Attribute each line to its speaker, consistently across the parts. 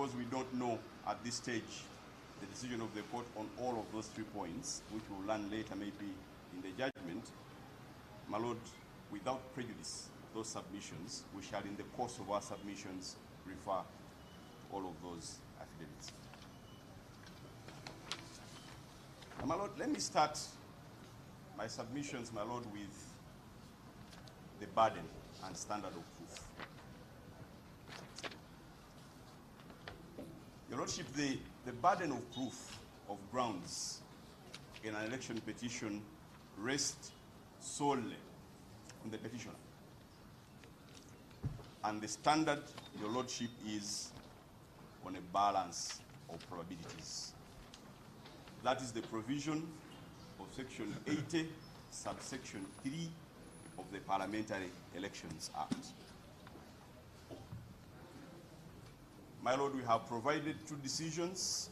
Speaker 1: because we don't know at this stage the decision of the court on all of those 3 points, which we'll learn later maybe in the judgment, my Lord, without prejudice of those submissions, we shall in the course of our submissions refer all of those affidavits. Now, my Lord, let me start my submissions, my Lord, with the burden and standard of proof. Your Lordship, the burden of proof of grounds in an election petition rests solely on the petitioner. And the standard, Your Lordship, is on a balance of probabilities. That is the provision of Section 80, subsection 3 of the Parliamentary Elections Act. My Lord, we have provided 2 decisions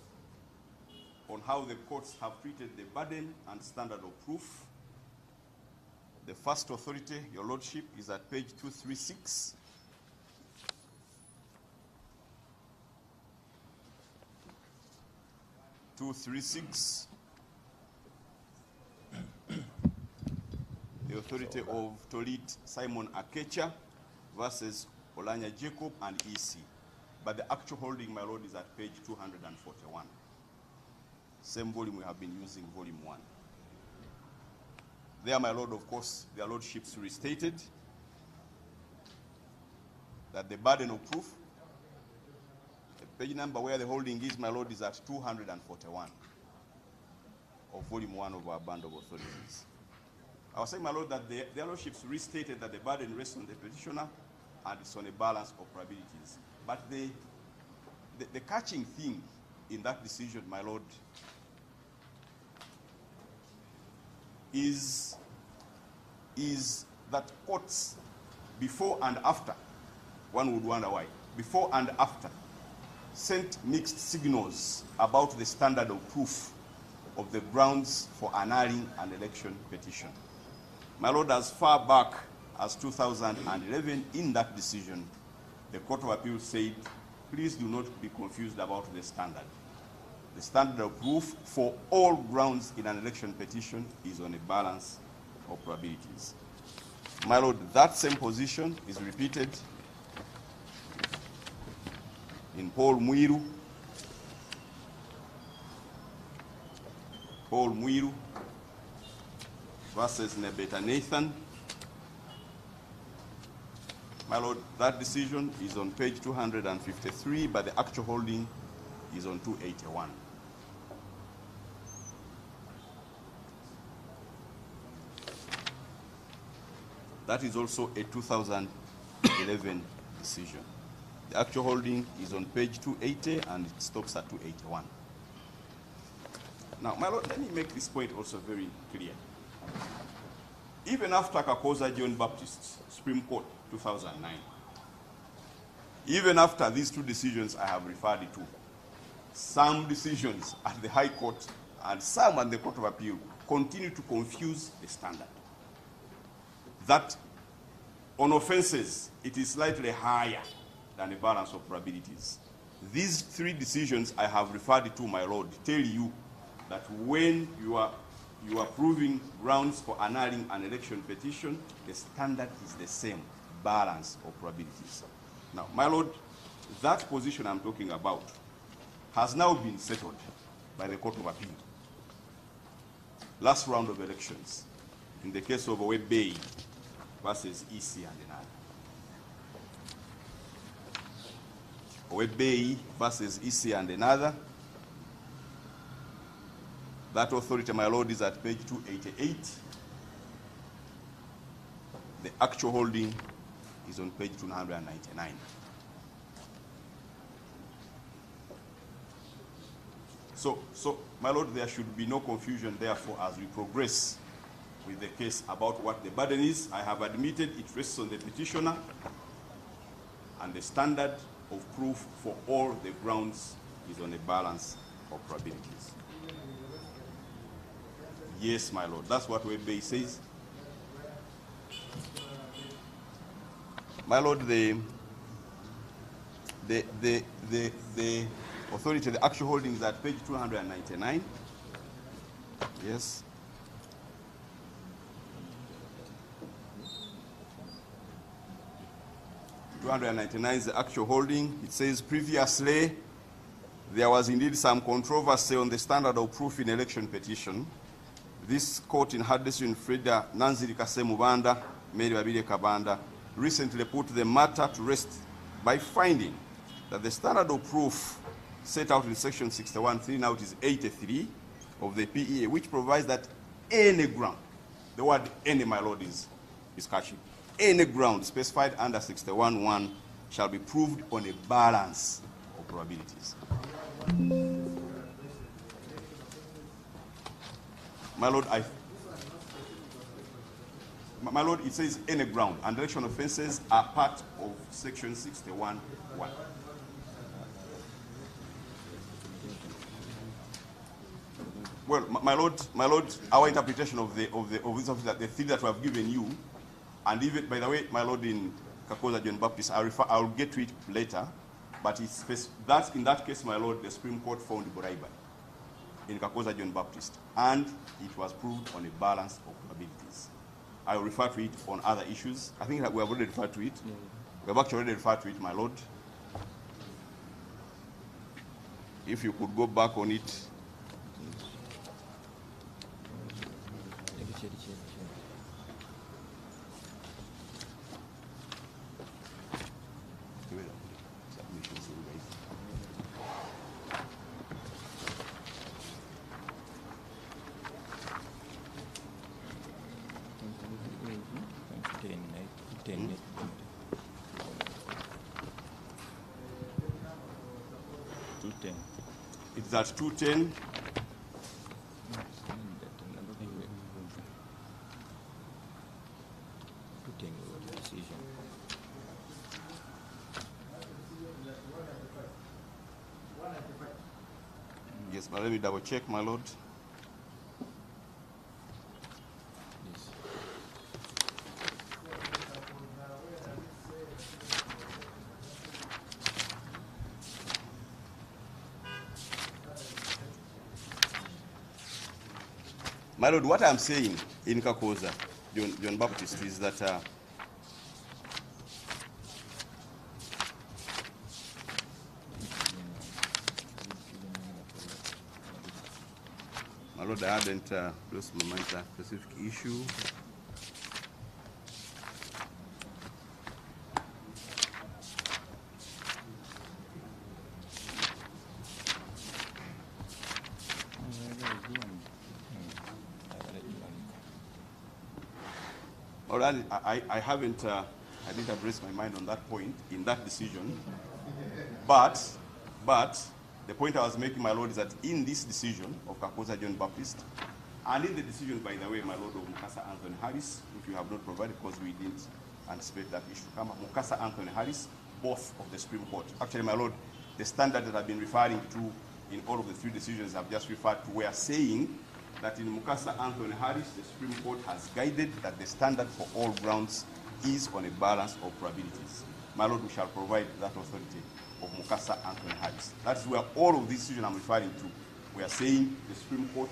Speaker 1: on how the courts have treated the burden and standard of proof. The first authority, Your Lordship, is at page 236. The authority of Tolit Simon Akecha versus Olanya Jacob and EC. But the actual holding, my Lord, is at page 241. Same volume we have been using, volume 1. There, my Lord, of course, their Lordships restated that the burden of proof, the page number where the holding is, my Lord, is at 241 of volume 1 of our band of authorities. I was saying, my Lord, that their Lordships restated that the burden rests on the petitioner and it's on a balance of probabilities. But the catching thing in that decision, my Lord, is that courts, before and after, one would wonder why, before and after, sent mixed signals about the standard of proof of the grounds for annulling an election petition. My Lord, as far back as 2011, in that decision, the Court of Appeal said, please do not be confused about the standard. The standard of proof for all grounds in an election petition is on a balance of probabilities. My Lord, that same position is repeated in Paul Mwiru versus Nebeta Nathan. My Lord, that decision is on page 253, but the actual holding is on 281. That is also a 2011 decision. The actual holding is on page 280 and it stops at 281. Now, my Lord, let me make this point also very clear. Even after Kakoza John Baptist, Supreme Court, 2009, even after these 2 decisions I have referred to, some decisions at the High Court and some at the Court of Appeal continue to confuse the standard. That on offenses, it is slightly higher than the balance of probabilities. These 3 decisions I have referred to, my Lord, tell you that when you are proving grounds for annulling an election petition, the standard is the same, balance of probabilities. Now, my Lord, that position I'm talking about has now been settled by the Court of Appeal. Last round of elections, in the case of Owebei versus EC and another. Owebei versus EC and another. That authority, my Lord, is at page 288. The actual holding is on page 299. So, my Lord, there should be no confusion, therefore, as we progress with the case about what the burden is. I have admitted it rests on the petitioner, and the standard of proof for all the grounds is on a balance of probabilities. Yes, my Lord, that's what Webbe says. My Lord, the the authority, the actual holdings at page 299. Yes. (299) is the actual holding. It says previously there was indeed some controversy on the standard of proof in election petition. This court in her decision, Faridah Nambi Mubanda, Mary Babile Kabanda, recently put the matter to rest by finding that the standard of proof set out in section 61.3, now it is 83 of the PEA, which provides that any ground, the word any, my lord, is catchy, any ground specified under 61.1 shall be proved on a balance of probabilities. My lord, my lord, it says any ground, and election offences are part of section 61.1. Well, my lord, our interpretation of this office, that the thing that we have given you, and even, by the way, my lord, in Kakoza John Baptist, I'll get to it later, but it's that's in that case, my lord, the Supreme Court found bribery in Kakoza John Baptist, and it was proved on a balance of probabilities. I will refer to it on other issues. I think that we have already referred to it. Yeah. We have actually already referred to it, my lord. If you could go back on it. It's at 210. Yes, but let me double check, my lord. My lord, what I'm saying in Kakoza, John Baptist, is that my lord, I hadn't lost my mind to a specific issue. I haven't, I didn't have raised my mind on that point in that decision, but the point I was making, my lord, is that in this decision of Kakoza John Baptist, and in the decision, by the way, my lord, of Mukasa Anthony Harris, which you have not provided because we didn't anticipate that issue to come up, Mukasa Anthony Harris, both of the Supreme Court. Actually, my lord, the standard that I've been referring to in all of the three decisions I've just referred to, we are saying that in Mukasa Anthony Harris, the Supreme Court has guided that the standard for all grounds is on a balance of probabilities. My lord, we shall provide that authority of Mukasa Anthony Harris. That is where all of these decisions I'm referring to, we are saying the Supreme Court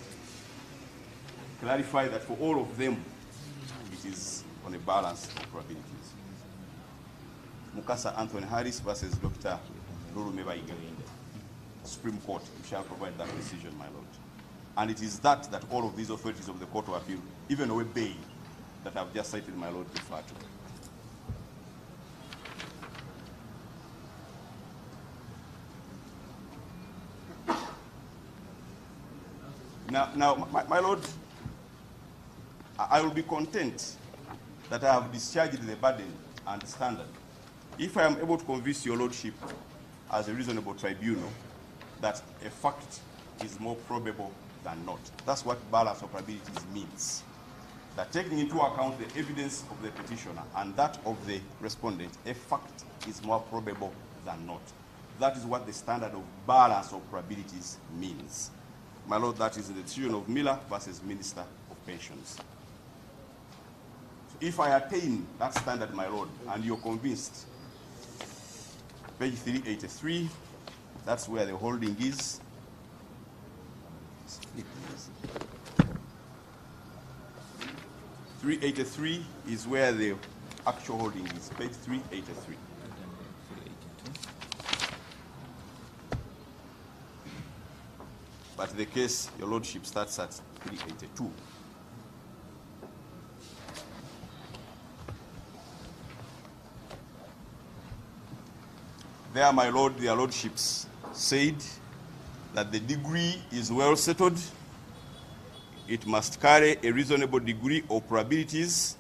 Speaker 1: clarify that for all of them, it is on a balance of probabilities. Mukasa Anthony Harris versus Dr. Lulu Mebaiga. Supreme Court, we shall provide that decision, my lord. And it is that all of these authorities of the Court of Appeal, even Owe Bay, that I've just cited, my lord, refer to. Now, my lord, I will be content that I have discharged the burden and standard if I am able to convince your lordship as a reasonable tribunal that a fact is more probable than not. That's what balance of probabilities means. That taking into account the evidence of the petitioner and that of the respondent, a fact is more probable than not. That is what the standard of balance of probabilities means. My lord, that is the decision of Miller versus Minister of Pensions. So if I attain that standard, my lord, and you're convinced Page 383, that's where the holding is. 383 is where the actual holding is, page 383. But the case, your lordship, starts at 382. There, my lord, their lordships said that the degree is well settled. It must carry a reasonable degree of probabilities,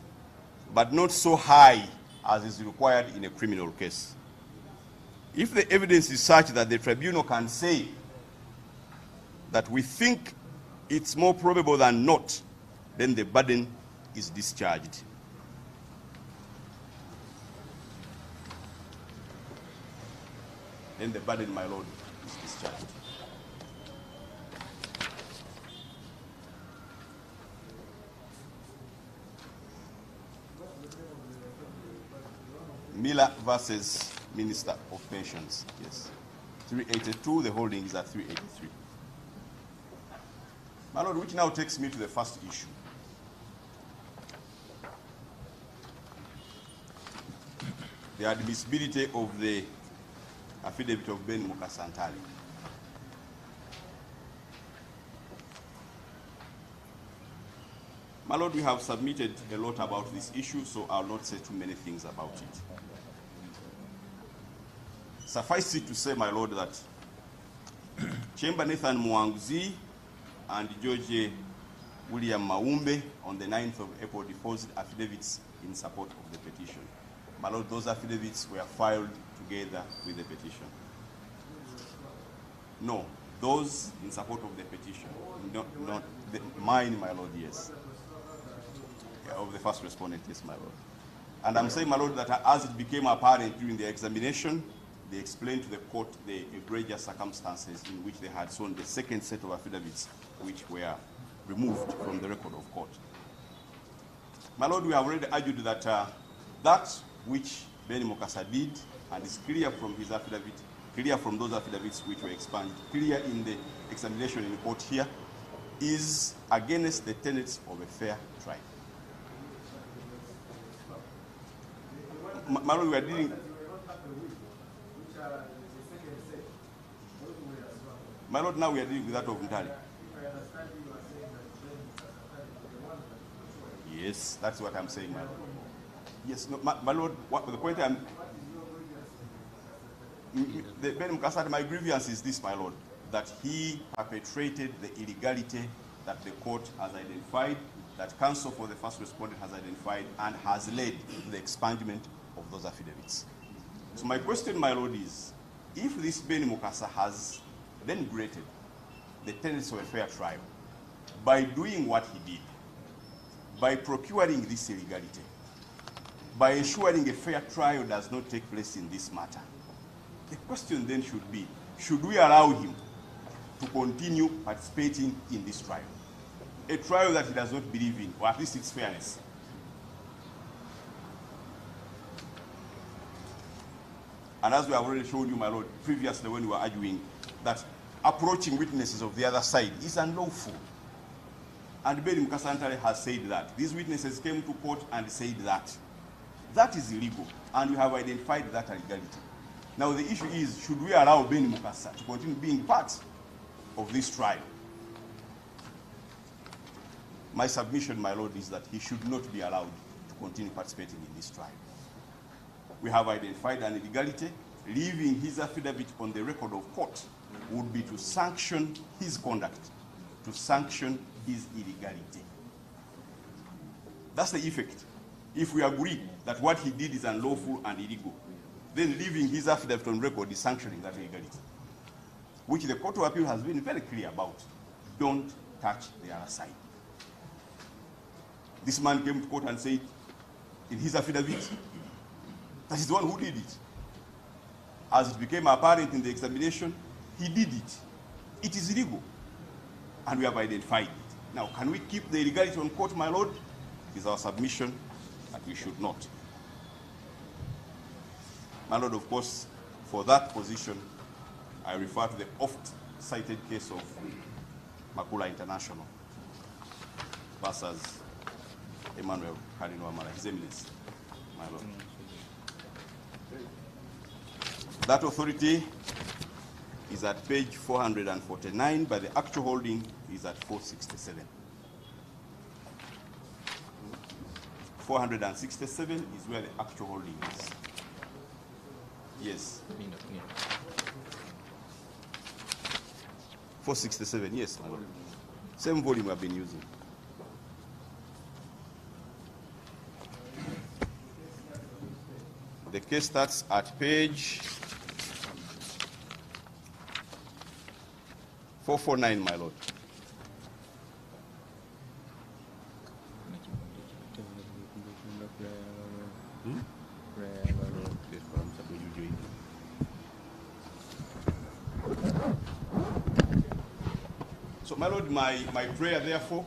Speaker 1: but not so high as is required in a criminal case. If the evidence is such that the tribunal can say that we think it's more probable than not, then the burden is discharged. Then the burden, my lord, is discharged. Miller versus Minister of Pensions, yes. 382, the holding is at 383. My lord, which now takes me to the first issue. The admissibility of the affidavit of Ben Mukasantale. My lord, we have submitted a lot about this issue, so I'll not say too many things about it. Suffice it to say, my lord, that Chamber Nathan Mwanguzi and George William Maumbe on the 9th of April deposited affidavits in support of the petition. My lord, those affidavits were filed together with the petition. No, those in support of the petition. Not mine, my lord, yes. Yeah, of the first respondent, yes, my lord. And I'm saying, my lord, that as it became apparent during the examination, they explained to the court the egregious circumstances in which they had sworn the second set of affidavits, which were removed from the record of court. My lord, we have already argued that that which Ben Mukasa did, and is clear from his affidavit, clear from those affidavits which were expunged, clear in the examination in court here, is against the tenets of a fair trial. My lord, we are dealing... My lord, now we are dealing with that of Ntale. Yes, that's what I'm saying, my lord. Yes, no, my lord, the point I'm... Ben Mukasa, my grievance is this, my lord, that he perpetrated the illegality that the court has identified, that counsel for the first respondent has identified, and has led to the expungement of those affidavits. So my question, my lord, is, if this Ben Mukasa has denigrated the tenets of a fair trial by doing what he did, by procuring this illegality, by ensuring a fair trial does not take place in this matter, the question then should be, should we allow him to continue participating in this trial? A trial that he does not believe in, or at least its fairness. And as we have already shown you, my lord, previously when we were arguing that approaching witnesses of the other side is unlawful. And Ben Mukasa has said that. These witnesses came to court and said that. That is illegal, and we have identified that illegality. Now the issue is, should we allow Ben Mukasa to continue being part of this trial? My submission, my lord, is that he should not be allowed to continue participating in this trial. We have identified an illegality. Leaving his affidavit on the record of court would be to sanction his conduct, to sanction his illegality. That's the effect. If we agree that what he did is unlawful and illegal, then leaving his affidavit on record is sanctioning that illegality, which the Court of Appeal has been very clear about. Don't touch the other side. This man came to court and said in his affidavit that he's the one who did it. As it became apparent in the examination, he did it. It is illegal, and we have identified it. Now, can we keep the illegality on court, my lord? It is our submission that we should not. My lord, of course, For that position, I refer to the oft-cited case of Makula International versus Emmanuel Karinwamala, His Eminence, my Lord. That authority is at page 449, but the actual holding is at 467. 467 is where the actual holding is. Yes. 467, yes, my Lord. Same volume I've been using. The case starts at page 449, my Lord. So, my Lord, my prayer, therefore,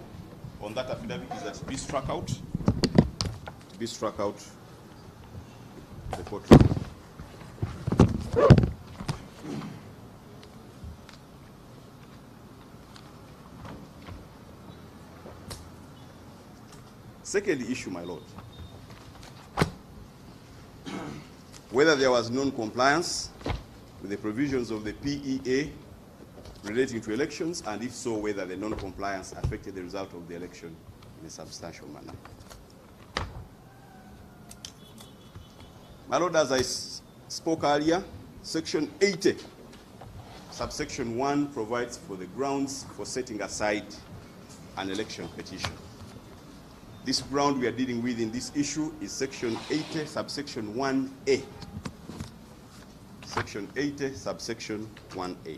Speaker 1: on that affidavit is that be struck out. Be struck out the courtroom. Second issue, my Lord. Whether there was non-compliance with the provisions of the PEA relating to elections, and if so, whether the non-compliance affected the result of the election in a substantial manner. My Lord, as I spoke earlier, Section 80, subsection 1 provides for the grounds for setting aside an election petition. This ground we are dealing with in this issue is Section 80, subsection 1A. Section 80, subsection 1A.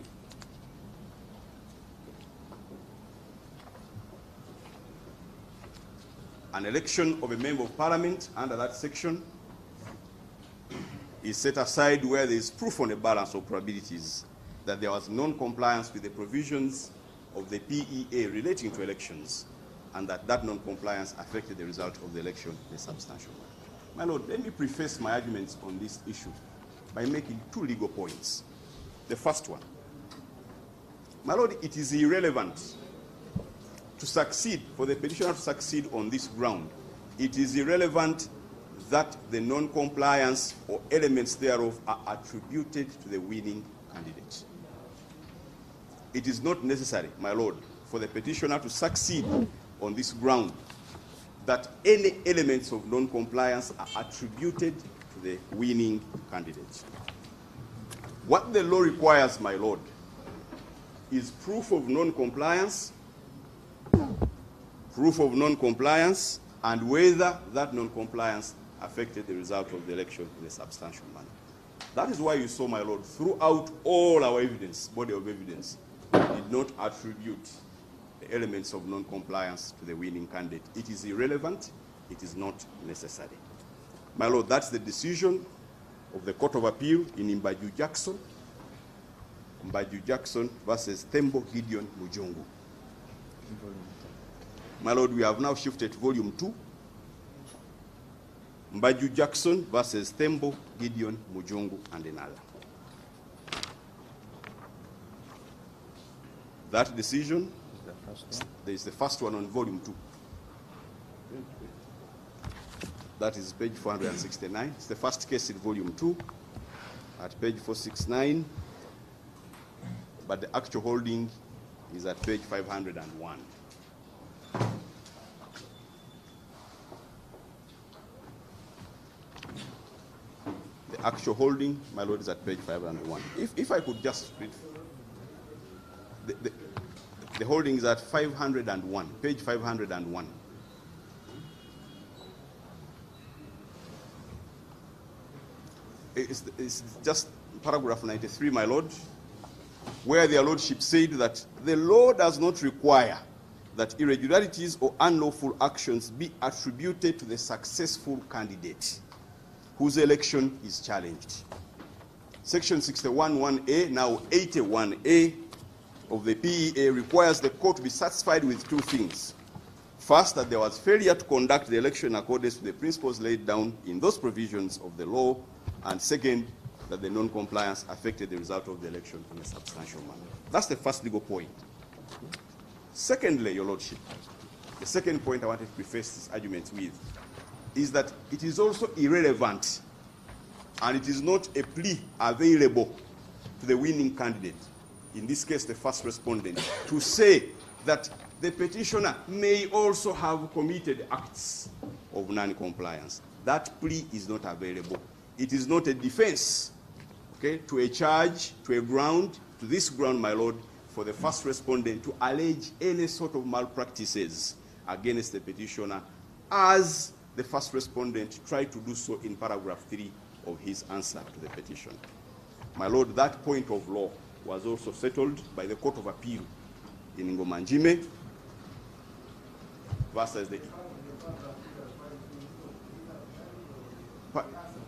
Speaker 1: An election of a member of parliament under that section is set aside where there is proof on a balance of probabilities that there was non-compliance with the provisions of the PEA relating to elections, and that non-compliance affected the result of the election in a substantial manner. My Lord, let me preface my arguments on this issue by making two legal points. The first one, my Lord, it is irrelevant to succeed, for the petitioner to succeed on this ground. It is irrelevant that the non-compliance or elements thereof are attributed to the winning candidate. It is not necessary, my Lord, for the petitioner to succeed on this ground that any elements of non-compliance are attributed to the winning candidate. What the law requires, my Lord, is proof of non-compliance, and whether that non-compliance affected the result of the election in a substantial manner. That is why you saw, my Lord, throughout all our evidence, body of evidence, did not attribute the elements of non-compliance to the winning candidate. It is irrelevant. It is not necessary. My Lord, that's the decision of the Court of Appeal in Mbaju Jackson. Mbaju Jackson versus Tembo Gideon Mujongo. My Lord, we have now shifted to volume 2. Mbaju Jackson versus Tembo Gideon Mujongo and another. That decision, there is the first one on volume 2. That is page 469. It's the first case in volume 2 at page 469. But the actual holding is at page 501. The actual holding, my Lord, is at page 501. If I could just read. The holding is at 501, page 501. It's just paragraph 93, my Lord, where their Lordship said that the law does not require that irregularities or unlawful actions be attributed to the successful candidate whose election is challenged. Section 61(1)(a), now 81(a) of the PEA requires the court to be satisfied with two things. First, that there was failure to conduct the election in accordance with the principles laid down in those provisions of the law. And second, that the non-compliance affected the result of the election in a substantial manner. That's the first legal point. Secondly, Your Lordship, the second point I wanted to preface this argument with is that it is also irrelevant and it is not a plea available to the winning candidate, in this case the first respondent, to say that the petitioner may also have committed acts of non-compliance. That plea is not available. It is not a defense, okay, to a charge, to a ground, to this ground, my Lord, for the first respondent to allege any sort of malpractices against the petitioner, as the first respondent tried to do so in paragraph 3 of his answer to the petition. My Lord, that point of law was also settled by the Court of Appeal in Ngomanjime versus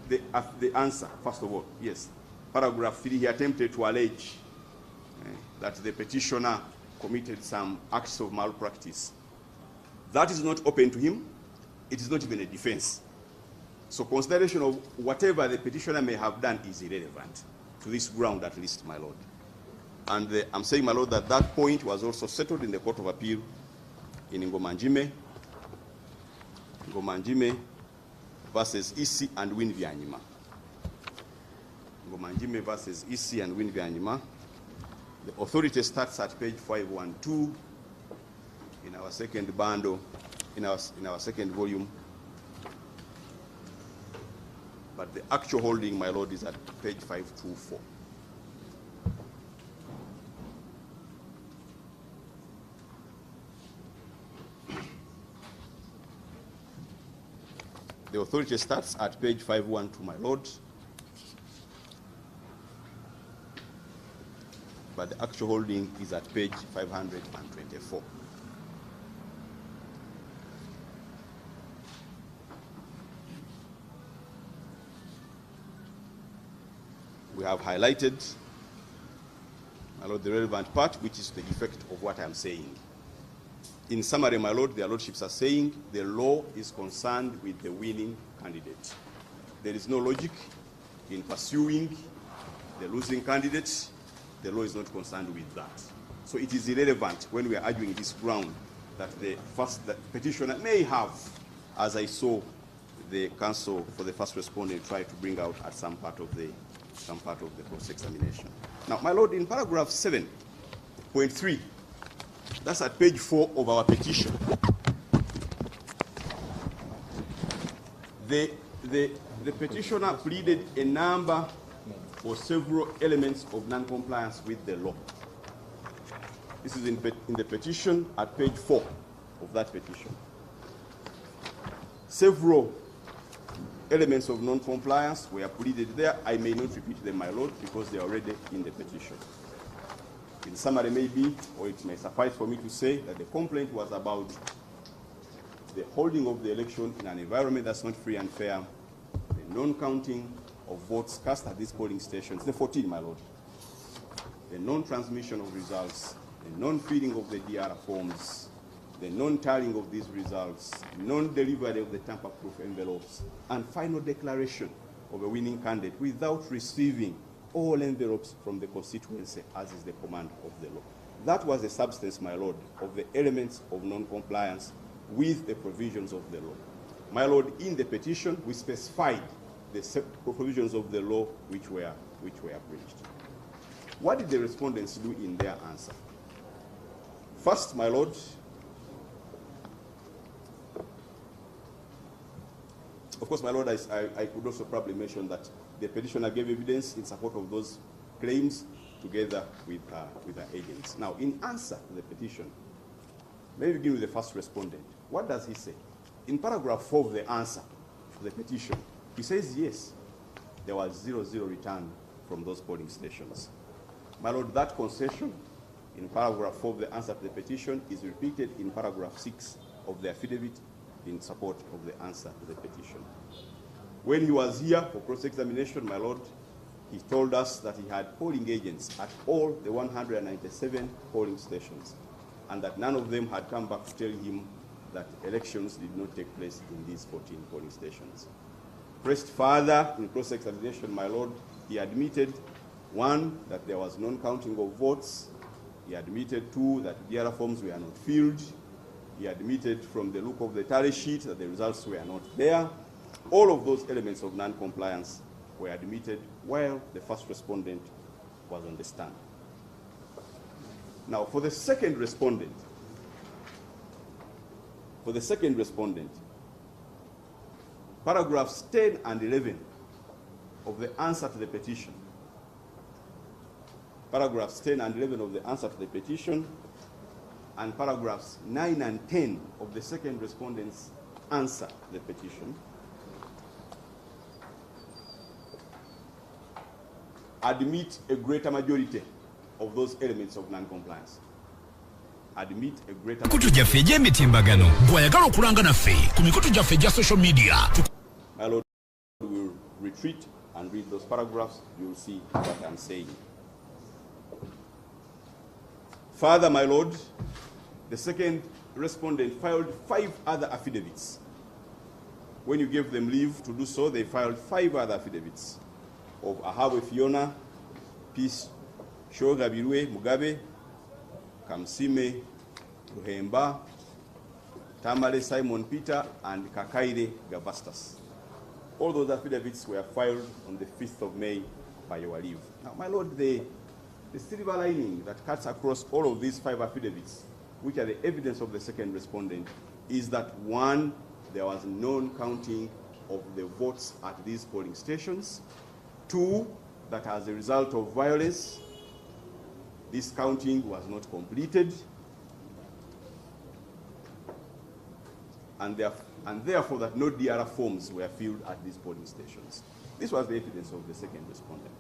Speaker 1: the answer, first of all, yes. Paragraph 3, he attempted to allege that the petitioner committed some acts of malpractice. That is not open to him. It is not even a defense. So consideration of whatever the petitioner may have done is irrelevant to this ground, at least, my Lord. And I'm saying, my Lord, that that point was also settled in the Court of Appeal in Ngomanjime versus EC and Winvyanyima. Ngomanjime versus EC and Winvyanyima. The authority starts at page 512 in our second bundle, in our second volume. But the actual holding, my Lord, is at page 524. The authority starts at page 512, my Lord. But the actual holding is at page 524. We have highlighted, my Lord, the relevant part, which is the effect of what I'm saying. In summary, my Lord, their lordships are saying the law is concerned with the winning candidate. There is no logic in pursuing the losing candidate. The law is not concerned with that. So it is irrelevant when we are arguing this ground that the petitioner may have, as I saw the counsel for the first respondent try to bring out at some part of the cross-examination. Now, my Lord, in paragraph 7.3, that's at page 4 of our petition, the petitioner pleaded a number or several elements of non-compliance with the law. This is in the petition at page 4 of that petition. Several elements of non-compliance were pleaded there. I may not repeat them, my Lord, because they are already in the petition. In summary, maybe, or it may suffice for me to say that the complaint was about the holding of the election in an environment that's not free and fair, the non-counting of votes cast at these polling stations, the 14, my Lord, the non-transmission of results, the non-filling of the DR forms, the non-tallying of these results, non-delivery of the tamper-proof envelopes, and final declaration of a winning candidate without receiving all envelopes from the constituency, as is the command of the law. That was the substance, my Lord, of the elements of non-compliance with the provisions of the law. My Lord, in the petition, we specified the provisions of the law which were breached. What did the respondents do in their answer? First, my Lord, of course, my Lord, I could also probably mention that the petitioner gave evidence in support of those claims together with our agents. Now, in answer to the petition, let me begin with the first respondent. What does he say? In paragraph 4 of the answer to the petition, he says, yes, there was 0-0 return from those polling stations. My Lord, that concession in paragraph 4 of the answer to the petition is repeated in paragraph 6 of the affidavit in support of the answer to the petition. When he was here for cross-examination, my Lord, he told us that he had polling agents at all the 197 polling stations, and that none of them had come back to tell him that elections did not take place in these 14 polling stations. Pressed further in cross-examination, my Lord, He admitted, 1, that there was non-counting of votes. He admitted, 2, that DRA forms were not filled. He admitted from the look of the tally sheet that the results were not there. All of those elements of non-compliance were admitted while the first respondent was on the stand. Now, for the second respondent, paragraphs 10 and 11 of the answer to the petition, paragraphs 10 and 11 of the answer to the petition, and paragraphs 9 and 10 of the second respondent's answer to the petition admit a greater majority of those elements of non-compliance. Admit a greater majority. My Lord, we will retreat and read those paragraphs. You will see what I'm saying. Further, my Lord, the second respondent filed 5 other affidavits. When you gave them leave to do so, they filed 5 other affidavits of Ahawe Fiona, Peace Shogabirwe Mugabe, Kamsime Ruhemba, Tamale Simon Peter, and Kakaire Gavastas. All those affidavits were filed on the 5th of May by your leave. Now, my Lord, the silver lining that cuts across all of these 5 affidavits, which are the evidence of the second respondent, is that 1, there was non-counting of the votes at these polling stations. 2, that as a result of violence, this counting was not completed, and therefore that no DRA forms were filled at these polling stations. This was the evidence of the second respondent.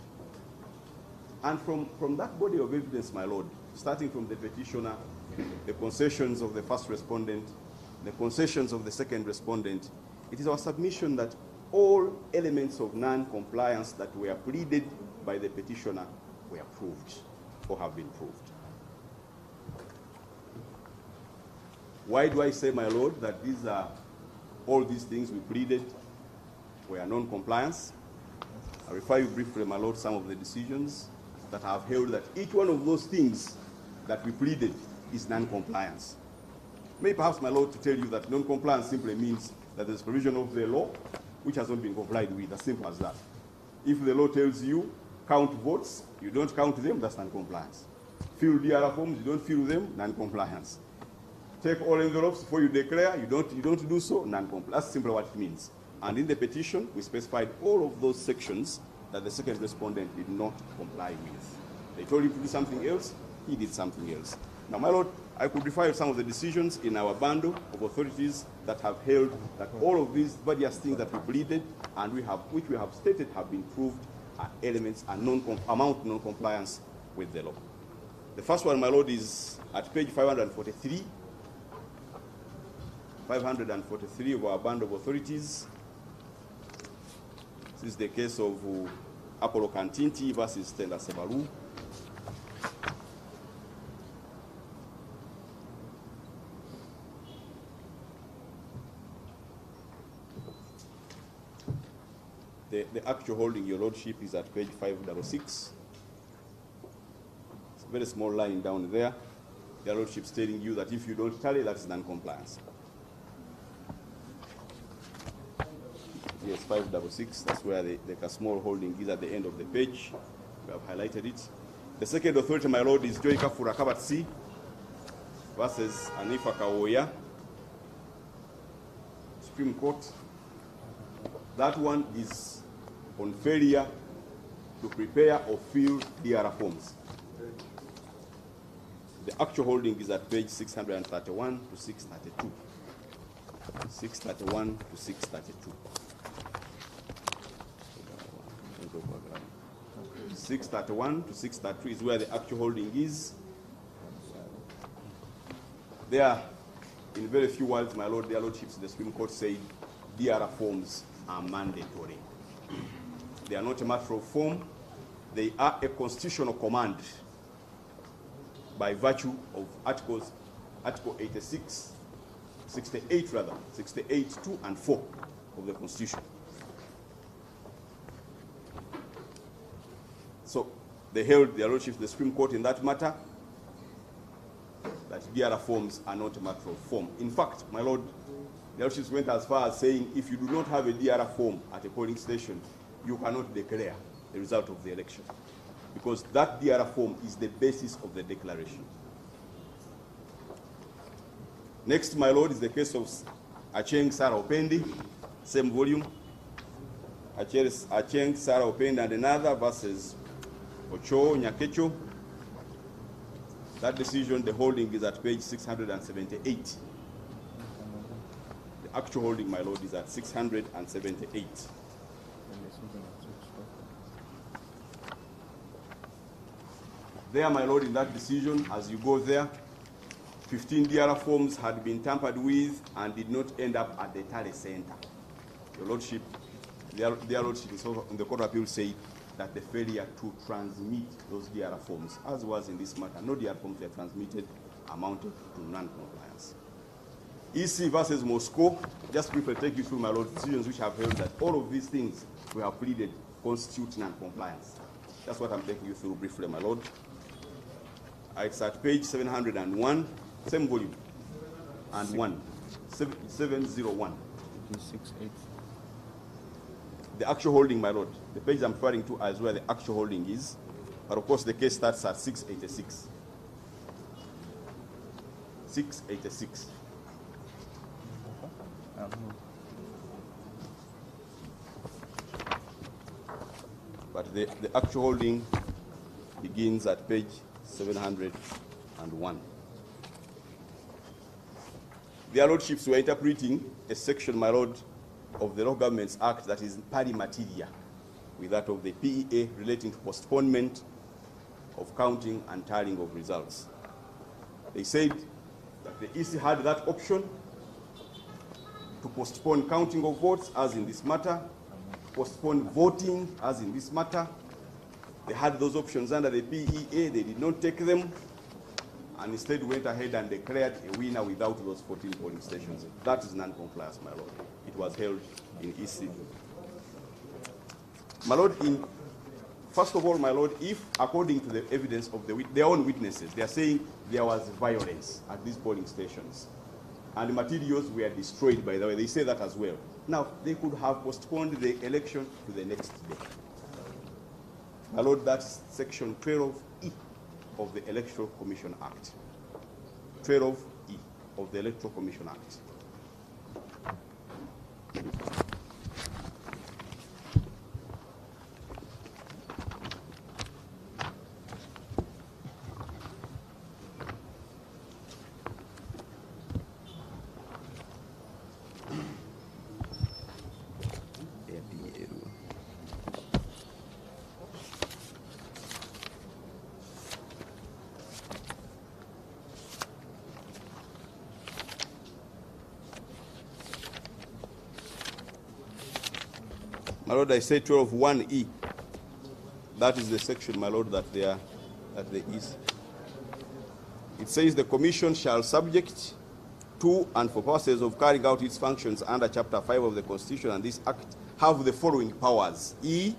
Speaker 1: And from that body of evidence, my Lord, starting from the petitioner, the concessions of the first respondent, the concessions of the second respondent, it is our submission that all elements of non-compliance that were pleaded by the petitioner were proved or have been proved. Why do I say, my Lord, that all these things we pleaded were non-compliance? I refer you briefly, my Lord, some of the decisions that have held that each one of those things that we pleaded is non-compliance. Maybe perhaps, my Lord, to tell you that non-compliance simply means that there's provision of the law which has not been complied with, as simple as that. If the law tells you count votes, you don't count them, that's non-compliance. Fill DRA forms, you don't fill them, non-compliance. Take all envelopes before you declare, you don't do so, non-compliance. That's simply what it means. And in the petition, we specified all of those sections that the second respondent did not comply with. They told him to do something else, he did something else. Now, my Lord, I could refer to some of the decisions in our bundle of authorities that have held that all of these various things that we pleaded and which we have stated have been proved are elements and amount non-compliance with the law. The first one, my Lord, is at page 543. 543 of our bundle of authorities. This is the case of Apollo Kantinti versus Stella Sebaru. The actual holding, your Lordship, is at page 566. It's a very small line down there. Your Lordship is telling you that if you don't tally, that is non-compliance. Yes, 566, that's where the small holding is at the end of the page. We have highlighted it. The second authority, my Lord, is Joy Kafura Kabatsi versus Anifa Kawoya, Supreme Court. That one is on failure to prepare or fill DRA forms. The actual holding is at page 631 to 632. 631 to 632. 631 to 632 is where the actual holding is. There, in very few words, my Lord, dear Lordships, the Supreme Court said DRA forms are mandatory. They are not a matter of form. They are a constitutional command by virtue of Article 86, 68 rather, 68, 2 and 4 of the Constitution. They held their lordships, the Supreme Court, in that matter, that DRR forms are not a matter of form. In fact, my lord, the lordships went as far as saying if you do not have a DRR form at a polling station, you cannot declare the result of the election, because that DRR form is the basis of the declaration. Next, my lord, is the case of Acheng Sarah Opendi, same volume. Acheng Sarah Opendi and another versus Ocho Nyakecho. That decision, the holding is at page 678. The actual holding, my lord, is at 678. There, my lord, in that decision, as you go there, 15 DRR forms had been tampered with and did not end up at the Tale Center. Your lordship, their lordship in the Court of Appeal said that the failure to transmit those DRR forms, as was in this matter, no DRR forms were transmitted, amounted to non-compliance. EC versus Moscow, just briefly take you through, my lord, decisions which have held that all of these things we have pleaded constitute non-compliance. That's what I'm taking you through briefly, my lord. It's at page 701, same volume, and 701.
Speaker 2: 68.
Speaker 1: The actual holding, my lord, the page I'm referring to as where the actual holding is, but of course the case starts at 686. 686. But the actual holding begins at page 701. Their lordships were interpreting a section, my lord, of the Local Governments Act that is pari materia with that of the PEA relating to postponement of counting and tallying of results. They said that the EC had that option to postpone counting of votes, as in this matter, postpone voting, as in this matter. They had those options under the PEA. They did not take them, and instead went ahead and declared a winner without those 14 polling stations. That is non-compliance, my lord. It was held in EC. My lord, first of all, my lord, if according to the evidence of their own witnesses, they are saying there was violence at these polling stations, and the materials were destroyed, by the way, they say that as well. Now, they could have postponed the election to the next day. My lord, that's section 12E of the Electoral Commission Act. 12E of the Electoral Commission Act. My lord, I say 12(1)E. That is the section, my lord, that there is. It says the commission shall subject to and for purposes of carrying out its functions under Chapter 5 of the Constitution and this Act have the following powers. E,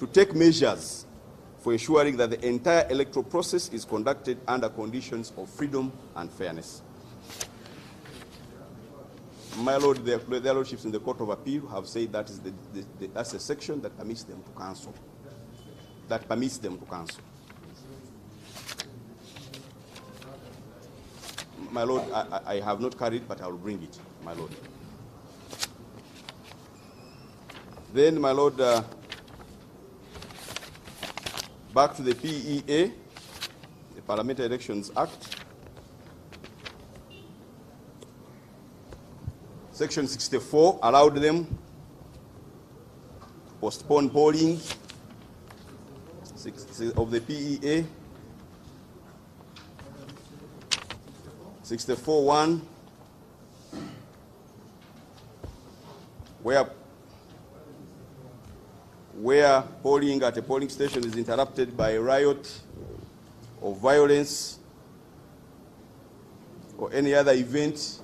Speaker 1: to take measures for ensuring that the entire electoral process is conducted under conditions of freedom and fairness. My lord, their lordships in the Court of Appeal have said that is that's a section that permits them to cancel. That permits them to cancel. My lord, I have not carried, but I will bring it, my lord. Then, my lord, back to the PEA, the Parliamentary Elections Act. Section 64 allowed them to postpone polling of the PEA. 64(1), where polling at a polling station is interrupted by a riot or violence or any other event,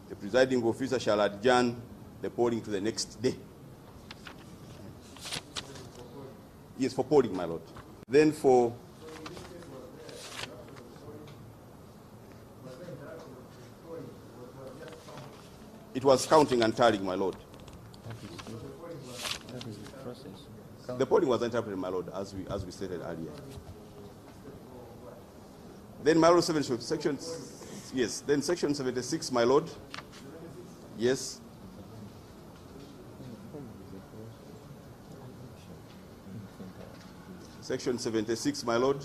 Speaker 1: the presiding officer shall adjourn the polling to the next day. Yes, for polling, my lord. Then for... It was counting and tallying, my lord.
Speaker 2: That is the process.
Speaker 1: The polling was interpreted, my lord, as we stated earlier. Then, my lord, section, yes. Then section 76, my lord. Yes. Section 76, my lord.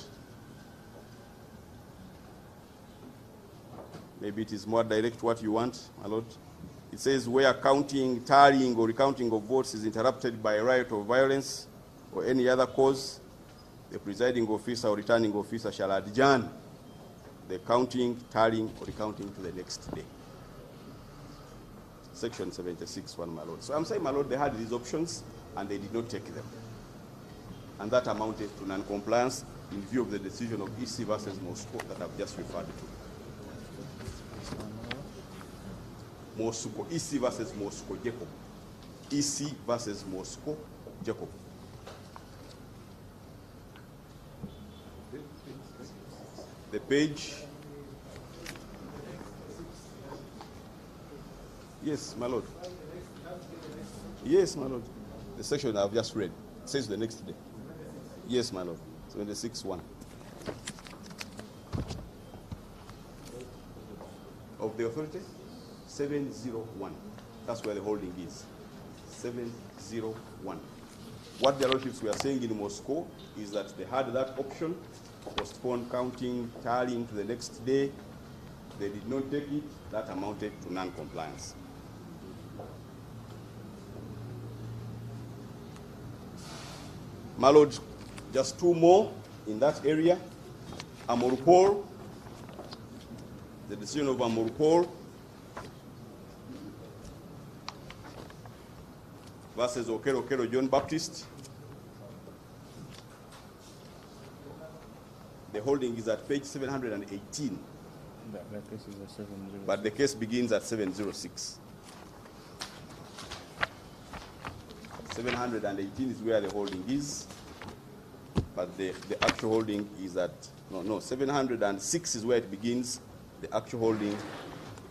Speaker 1: Maybe it is more direct what you want, my lord. It says where counting, tallying, or recounting of votes is interrupted by a riot of violence or any other cause, the presiding officer or returning officer shall adjourn the counting, tallying, or recounting to the next day. Section 76, my lord. So I'm saying, my lord, they had these options and they did not take them. And that amounted to non-compliance in view of the decision of EC versus Moscow that I've just referred to. Moscow, EC versus Moscow, Jacob. EC versus Moscow, Jacob. The page. Yes, my lord. Yes, my lord. The section I've just read says the next day. Yes, my lord. 76:1. Of the authority? 701. That's where the holding is. 701. What the lordships were saying in Moscow is that they had that option, postpone counting, tallying to the next day. They did not take it. That amounted to non-compliance. My lord, just two more in that area. Amorupol, the decision of Amorupol versus Okero John Baptist. The holding is at page 718.
Speaker 2: That case is a 706.
Speaker 1: But the case begins at 706. 718 is where the holding is, but the actual holding is at, no, 706 is where it begins. The actual holding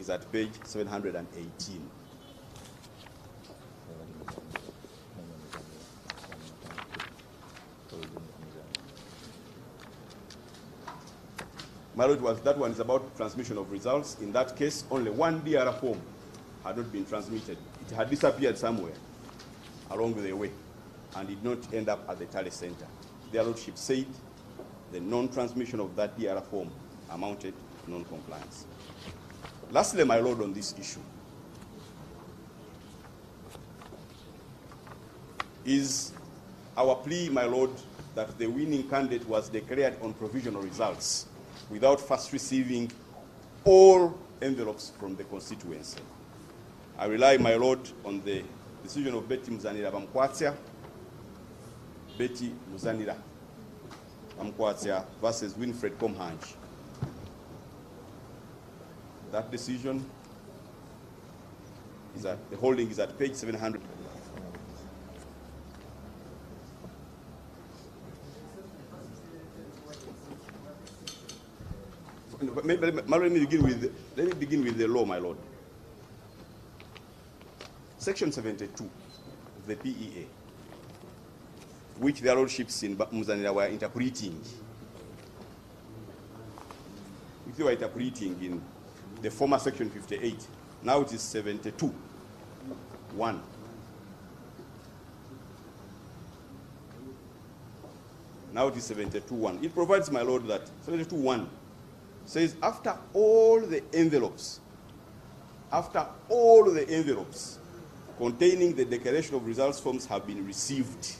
Speaker 1: is at page 718. My lord, that one is about transmission of results. In that case, only one DR form had not been transmitted. It had disappeared somewhere along the way and did not end up at the tally center. Their lordship said the non-transmission of that DR form amounted to non-compliance. Lastly, my lord, on this issue is our plea, my lord, that the winning candidate was declared on provisional results without first receiving all envelopes from the constituency. I rely, my lord, on the decision of Betty Muzanira Bamkwatsia, Betty Muzanira Bamkwatsia versus Winfred Komhanj. That decision is at, the holding is at page 700. Let me begin with the law, my lord. Section 72 of the PEA, which their lordships in Muzanira were interpreting, which they were interpreting in the former section 58. Now it is 72(1). Now it is 72(1). It provides, my lord, that 72(1) says after all the envelopes containing the declaration of results forms have been received,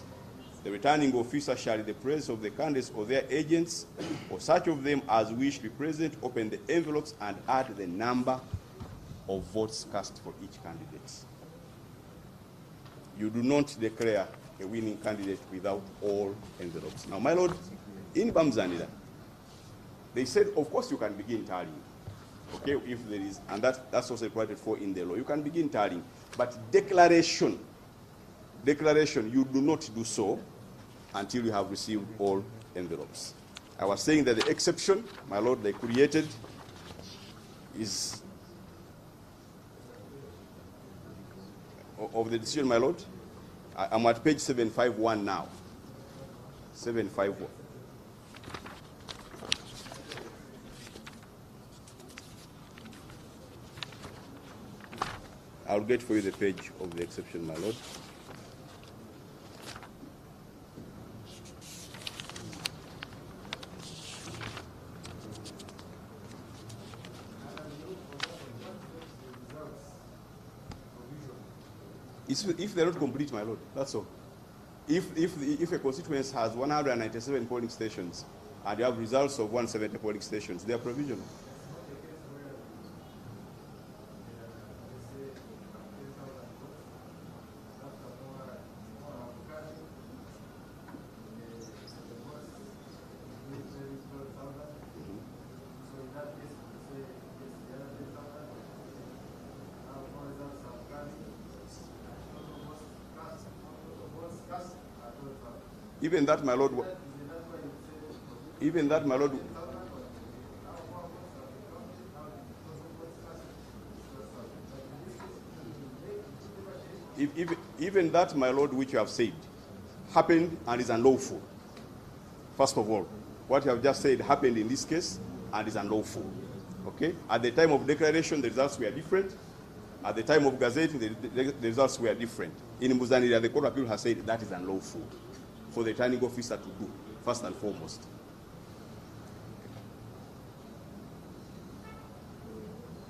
Speaker 1: the returning officer shall, in the presence of the candidates or their agents, or such of them as wish be present, open the envelopes and add the number of votes cast for each candidate. You do not declare a winning candidate without all envelopes. Now, my lord, in Bamzanira, they said, of course, you can begin tallying, okay, if there is, and that's also provided for in the law. You can begin tallying, but declaration, you do not do so until you have received all envelopes. I was saying that the exception, my Lord, they created is of the decision, my Lord. I'm at page 751 now. 751. I'll get for you the page of the exception, my Lord. If they're not complete, my Lord, that's all. If a constituency has 197 polling stations and you have results of 170 polling stations, they are provisional. Even that, my Lord, even that, my Lord, even that, my Lord, which you have said, happened and is unlawful. First of all, what you have just said happened in this case and is unlawful. Okay? At the time of declaration, the results were different. At the time of gazetting, the results were different. In Muzanira, the Court of Appeal has said that is unlawful for the returning officer to do, first and foremost.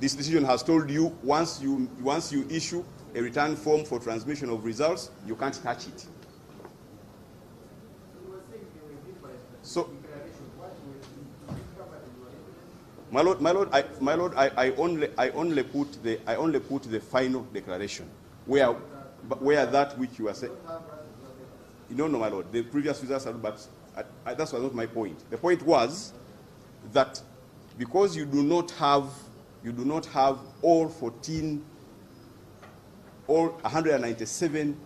Speaker 1: This decision has told you once you issue a return form for transmission of results, you can't touch it. So, my Lord, I only put the final declaration where that which you are saying. No, my Lord. The previous results are, but that was not my point. The point was that because you do not have all 197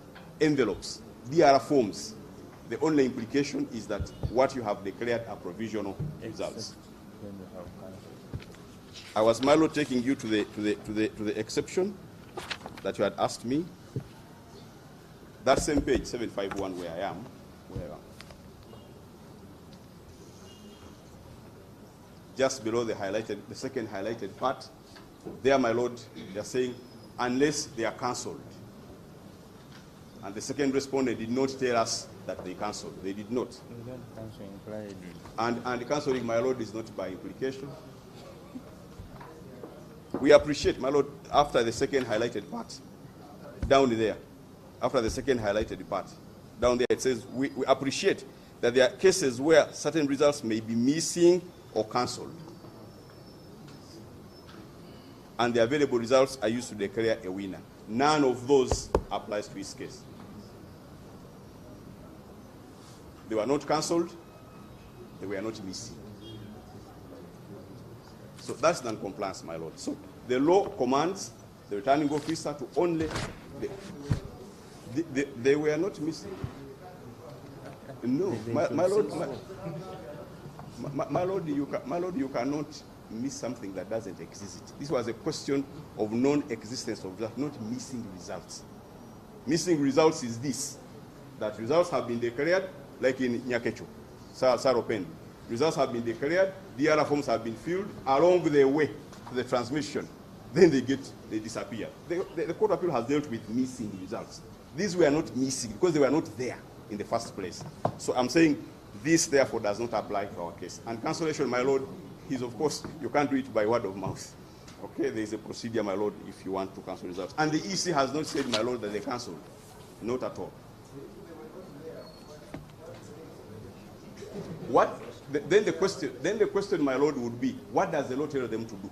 Speaker 1: envelopes, DR forms, the only implication is that what you have declared are provisional results. I was, my Lord, taking you to the exception that you had asked me. That same page, 751, where I am. Just below the second highlighted part, there, my Lord, they are saying, unless they are cancelled. And the second respondent did not tell us that they cancelled. They did not. And cancelling, my Lord, is not by implication. We appreciate, my Lord, after the second highlighted part, down there, after the second highlighted part, down there it says, we appreciate that there are cases where certain results may be missing or cancelled. And the available results are used to declare a winner. None of those applies to his case. They were not cancelled, they were not missing. So that's non-compliance, my Lord. So the law commands the returning officer to only... They were not missing. No, my Lord, my Lord, you cannot miss something that doesn't exist. This was a question of non-existence of that, not missing results. Missing results is this, that results have been declared, like in Nyakecho, Saropen. Results have been declared, the other forms have been filled along the way to the transmission. Then they disappear. The Court of Appeal has dealt with missing results. These were not missing because they were not there in the first place. So I'm saying this, therefore, does not apply to our case. And cancellation, my Lord, is, of course, you can't do it by word of mouth. Okay, there is a procedure, my Lord, if you want to cancel results. And the EC has not said, my Lord, that they cancelled. Not at all. What? Then the question, my Lord, would be, what does the law tell them to do?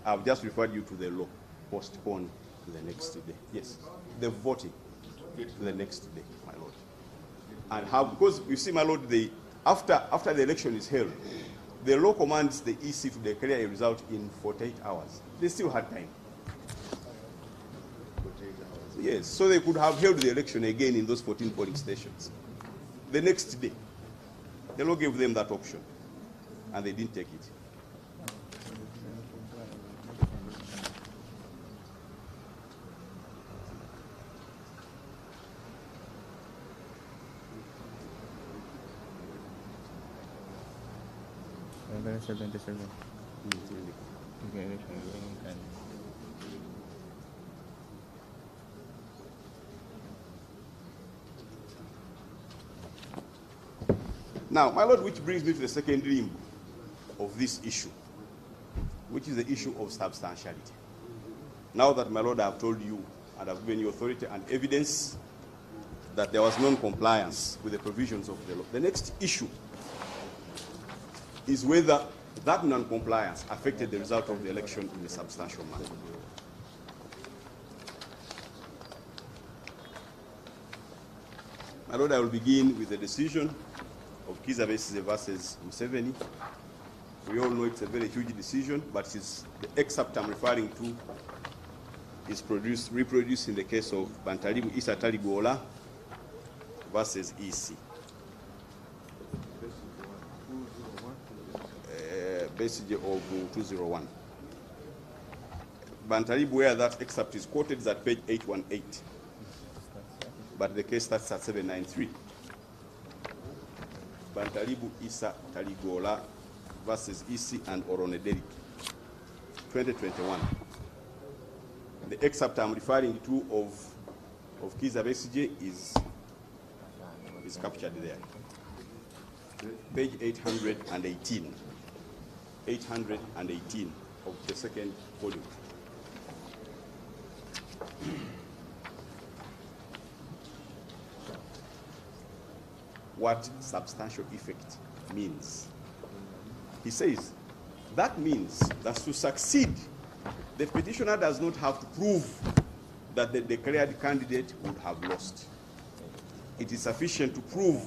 Speaker 1: I've just referred you to the law. Postpone to the next day. Yes, the voting to the next day, my Lord. And how? Because you see, my Lord, after the election is held, the law commands the EC to declare a result in 48 hours. They still had time. Yes, so they could have held the election again in those 14 polling stations. the next day. The law gave them that option, and they didn't take it. Now, my lord, which brings me to the second limb of this issue, which is the issue of substantiality. Now that, my lord, I have told you and I have given you authority and evidence that there was non-compliance with the provisions of the law, the next issue is whether that non-compliance affected the result of the election in a substantial manner. My lord, I will begin with the decision of Kizza Besigye versus Museveni. We all know it's a very huge decision, but the excerpt I'm referring to is reproduced in the case of Bantaribu Issa Nalukoola versus EC. Besigye of 201. Bantaribu, where that excerpt is quoted, is at page 818. But the case starts at 793. Bantaribu Issa Nalukoola versus EC and Orone Derrick, 2021. The excerpt I'm referring to of Kizza Besigye is captured there. Page 818. 818 of the second volume. What substantial effect means. He says, that means that to succeed, the petitioner does not have to prove that the declared candidate would have lost. It is sufficient to prove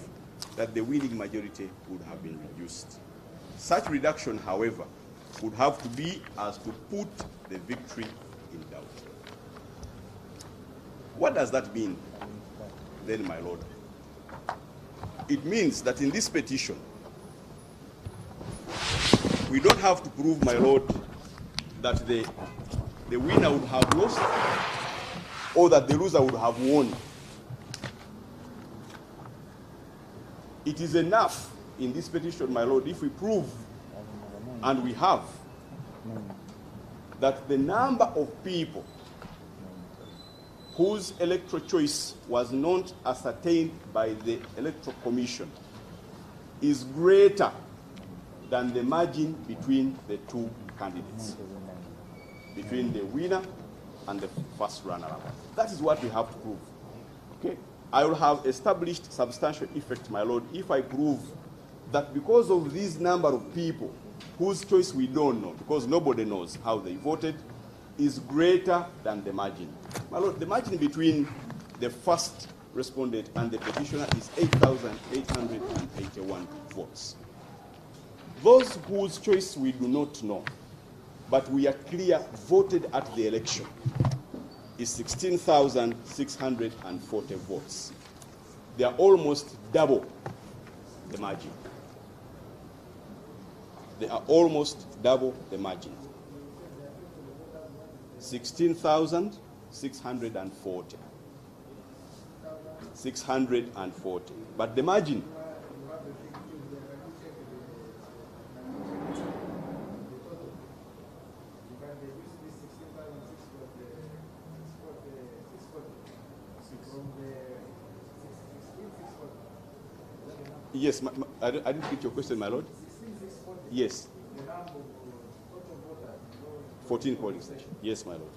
Speaker 1: that the winning majority would have been reduced. Such reduction, however, would have to be as to put the victory in doubt. What does that mean, then, my lord? It means that in this petition, we don't have to prove, my lord, that the winner would have lost or that the loser would have won. It is enough in this petition, my lord, if we prove, and we have, that the number of people whose electoral choice was not ascertained by the Electoral Commission is greater than the margin between the two candidates, between the winner and the first runner-up. That is what we have to prove. Okay? I will have established substantial effect, my lord, if I prove that because of this number of people whose choice we don't know, because nobody knows how they voted, is greater than the margin. My lord, the margin between the first respondent and the petitioner is 8,881 votes. Those whose choice we do not know, but we are clear voted at the election, is 16,640 votes. They are almost double the margin. They are almost double the margin. 16,640. 640. But the margin, yes, I didn't get your question, my lord. Yes. 14 polling stations. Yes, my lord.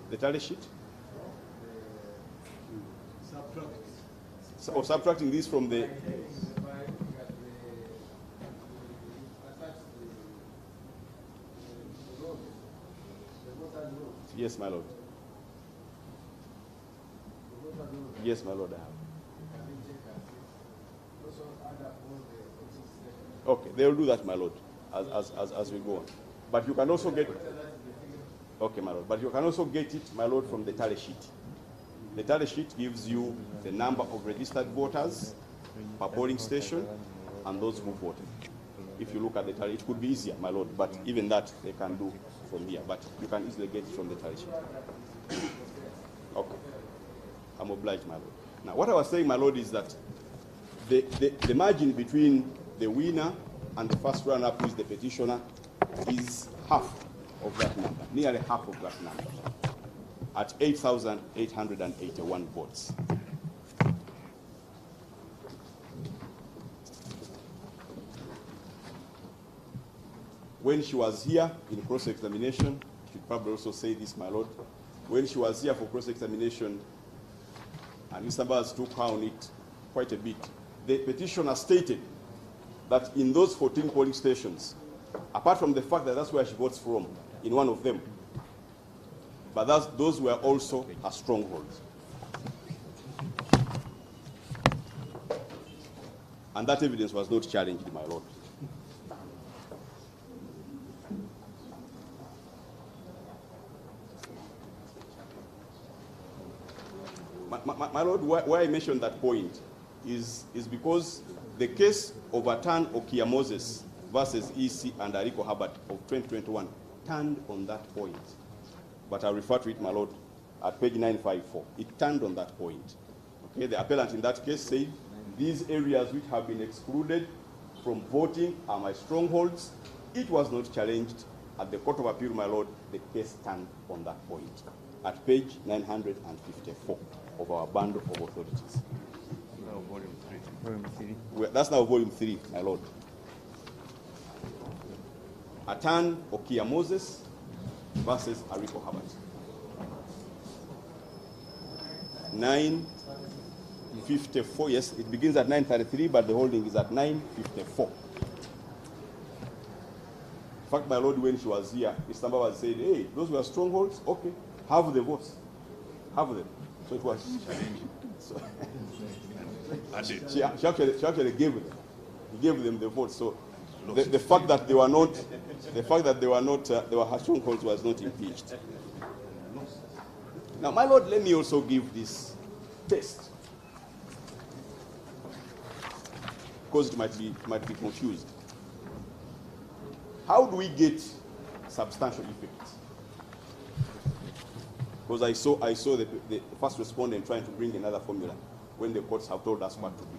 Speaker 1: The tally sheet? Subtracting this from the... Yes, my lord. Yes, my lord, I have. Okay, they will do that, my lord, as we go on. But you can also get... Okay, my lord. But you can also get it, my lord, from the tally sheet. The tally sheet gives you the number of registered voters per polling station and those who voted. If you look at the tally, it could be easier, my lord, but even that they can do from here. But you can easily get it from the tally sheet. Okay. I'm obliged, my lord. Now, what I was saying, my lord, is that the margin between the winner and the first runner-up, who is the petitioner, is half of that number, nearly half of that number, at 8,881 votes. When she was here in cross-examination, I should probably also say this, my lord, when she was here for cross-examination, and Mr. Baz took her on it quite a bit, the petitioner stated that in those 14 polling stations, apart from the fact that that's where she votes from, in one of them, but those were also her strongholds. And that evidence was not challenged, my lord. My lord, why I mentioned that point is because the case of Atan Okia Moses versus EC and Ariko Herbert of 2021 turned on that point. But I'll refer to it, my lord, at page 954. It turned on that point. Okay, the appellant in that case said, these areas which have been excluded from voting are my strongholds. It was not challenged. At the Court of Appeal, my lord, the case turned on that point. At page 954 of our bundle of authorities.
Speaker 2: Now volume 3. Volume 3.
Speaker 1: That's now volume 3, my lord. Atan Okia Moses versus Ariko Herbert. 954, yes, it begins at 9:33, but the holding is at 9:54. In fact, my lord, when she was here, Mr. Mbaba said, hey, those were strongholds, okay, have the votes, have them. So it was challenging. So she actually gave them. He gave them the votes. So the fact that they were not, they were her strongholds was not impeached. Now, my lord, let me also give this test, because it might be confused. How do we get substantial effects? Because I saw the first respondent trying to bring another formula when the courts have told us what to do.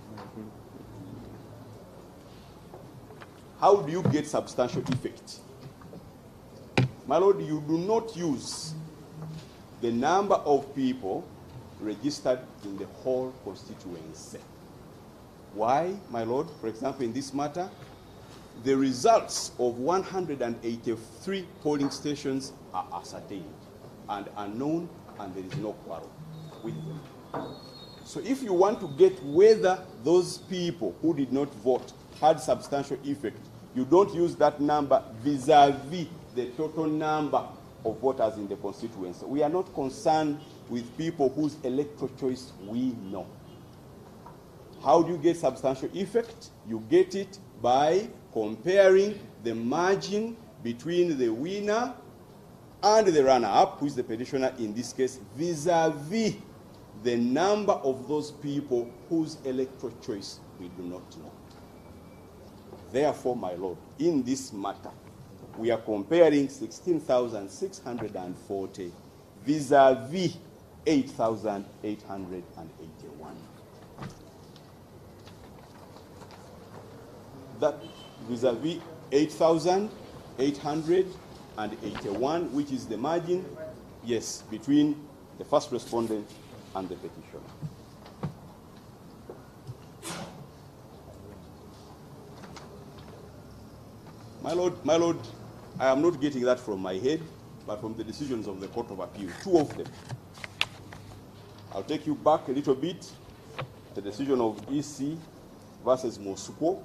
Speaker 1: How do you get substantial effect? My lord, you do not use the number of people registered in the whole constituency. Why, my lord? For example, in this matter, the results of 183 polling stations are ascertained and unknown, and there is no quarrel with them. So if you want to get whether those people who did not vote had substantial effect, you don't use that number vis-a-vis the total number of voters in the constituency. We are not concerned with people whose electoral choice we know. How do you get substantial effect? You get it by comparing the margin between the winner and the runner-up, who is the petitioner in this case, vis-a-vis the number of those people whose electoral choice we do not know. Therefore, my lord, in this matter, we are comparing 16,640 vis-a-vis 8,881. That vis-a-vis 8,881, which is the margin, yes, between the first respondent and the petitioner. My lord, I am not getting that from my head, but from the decisions of the Court of Appeal, two of them. I'll take you back a little bit. The decision of EC versus Mosuko,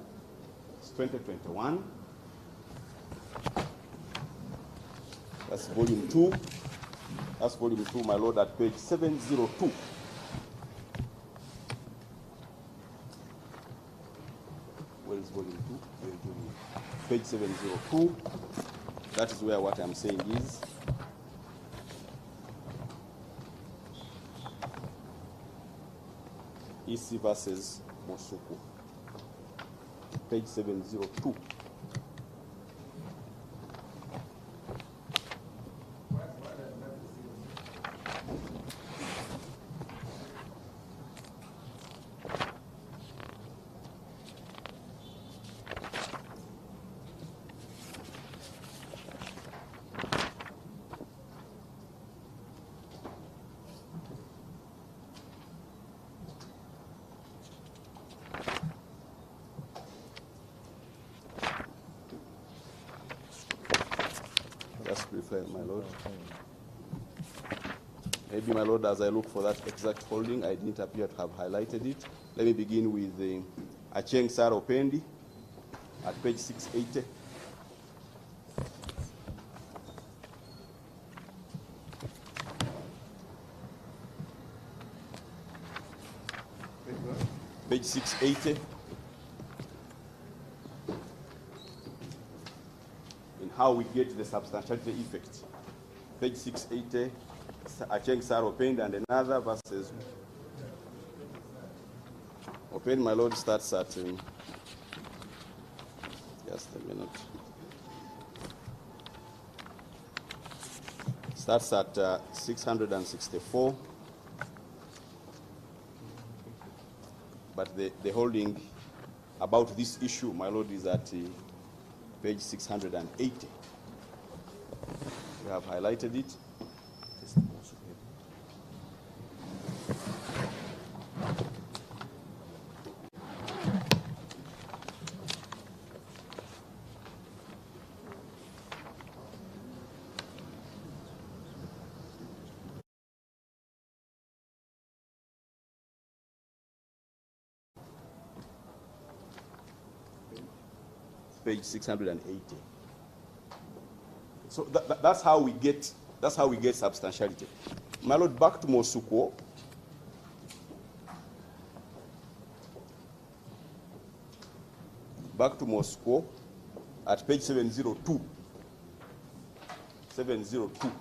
Speaker 1: it's 2021. That's volume 2. That's volume 2, my lord, at page 702. Where is volume 2? Page 702. That is where what I'm saying is. EC versus Mosuku. Page 702. Just briefly, my lord. Maybe, my lord, as I look for that exact holding, I didn't appear to have highlighted it. Let me begin with the Acheng Saro Pendi at page 680. Page 680. In how we get the substantiality effect. Page 680, Acheng Saro Pendi and another versus Open, my lord, starts at just a minute. Starts at 664. But the holding about this issue, my lord, is at page 680. We have highlighted it. Page 680. So that's how we get substantiality. My lord, back to Mosuku. Back to Moscow at page 702. 702.